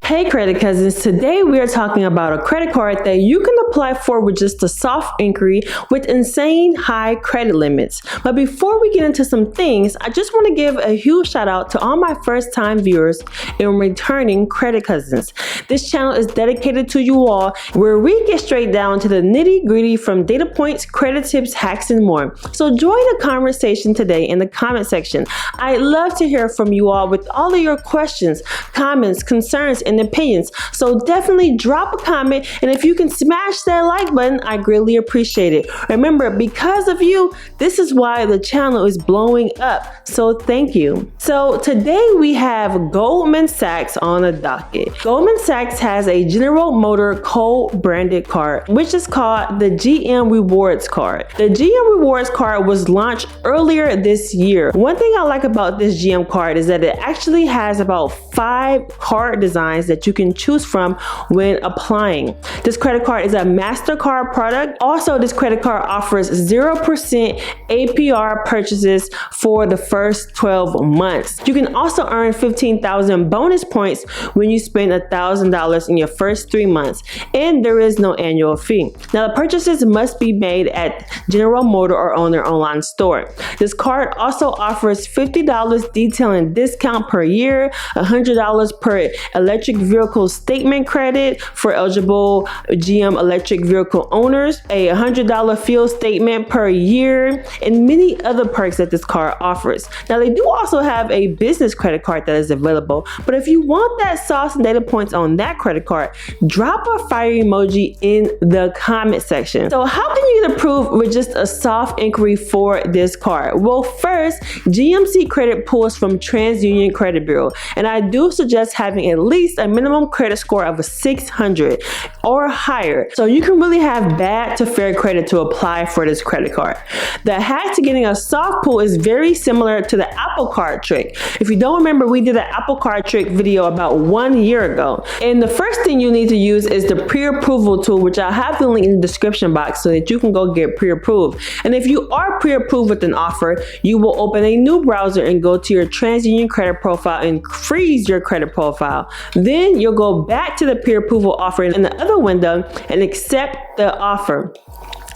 Hey credit cousins, today we are talking about a credit card that you can apply for with just a soft inquiry with insane high credit limits. But before we get into some things, I just want to give a huge shout out to all my first time viewers and returning credit cousins. This channel is dedicated to you all, where we get straight down to the nitty gritty from data points, credit tips, hacks, and more. So join the conversation today in the comment section. I'd love to hear from you all with all of your questions, comments, concerns, and opinions. So definitely drop a comment, and if you can smash that like button, I greatly appreciate it. Remember, because of you, this is why the channel is blowing up. So thank you. So today we have Goldman Sachs on the docket. Goldman Sachs has a General Motors co-branded card, which is called the GM Rewards card. The GM Rewards card was launched earlier this year. One thing I like about this GM card is that it actually has about 5 card designs that you can choose from when applying. This credit card is a MasterCard product. Also, this credit card offers 0% APR purchases for the first 12 months. You can also earn 15,000 bonus points when you spend $1,000 in your first 3 months, and there is no annual fee. Now, the purchases must be made at General Motors or on their online store. This card also offers $50 detailing discount per year, $100 per electric vehicle statement credit for eligible GM electric vehicle owners, a $100 fuel statement per year, and many other perks that this card offers. Now, they do also have a business credit card that is available, but if you want that sauce and data points on that credit card, drop a fire emoji in the comment section. So how can you get approved with just a soft inquiry for this card? Well, first, GMC credit pulls from TransUnion Credit Bureau, and I do suggest having at least a minimum credit score of a 600 or higher, so you can really have bad to fair credit to apply for this credit card. The hack to getting a soft pull is very similar to the Apple Card trick. If you don't remember, we did an Apple Card trick video about 1 year ago, and the first thing you need to use is the pre-approval tool, which I'll have the link in the description box so that you can go get pre-approved. And if you are pre-approved with an offer, you will open a new browser and go to your TransUnion credit profile and freeze your credit profile. Then you'll go back to the pre-approval offer in the other window and accept the offer.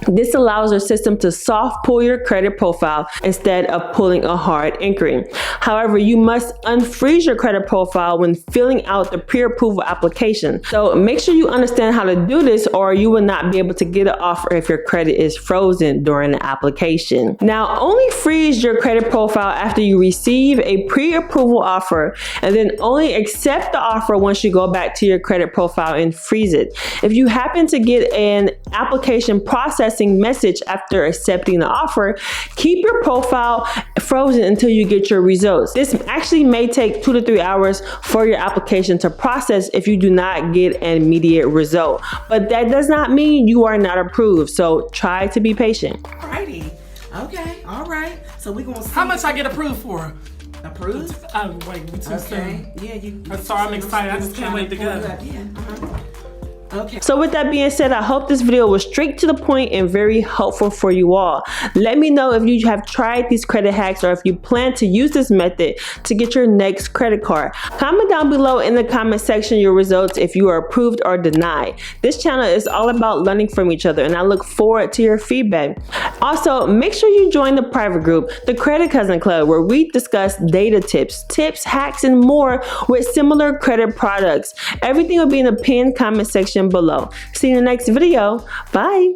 This allows your system to soft pull your credit profile instead of pulling a hard inquiry. However, you must unfreeze your credit profile when filling out the pre-approval application. So make sure you understand how to do this, or you will not be able to get an offer if your credit is frozen during the application. Now, only freeze your credit profile after you receive a pre-approval offer, and then only accept the offer once you go back to your credit profile and freeze it. If you happen to get an application processing message after accepting the offer, keep your profile frozen until you get your results. This actually may take 2 to 3 hours for your application to process if you do not get an immediate result. But that does not mean you are not approved, so try to be patient. Alrighty. Okay, all right. So we're gonna see how much I get approved for. Approved? Wait, we too soon. Yeah, you. I'm sorry, I'm excited. I just can't wait to go. Yeah. Okay. So with that being said, I hope this video was straight to the point and very helpful for you all. Let me know if you have tried these credit hacks or if you plan to use this method to get your next credit card. Comment down below in the comment section your results if you are approved or denied. This channel is all about learning from each other, and I look forward to your feedback. Also, make sure you join the private group, the Credit Cousin Club, where we discuss data tips, hacks, and more with similar credit products. Everything will be in the pinned comment section below. See you in the next video. Bye.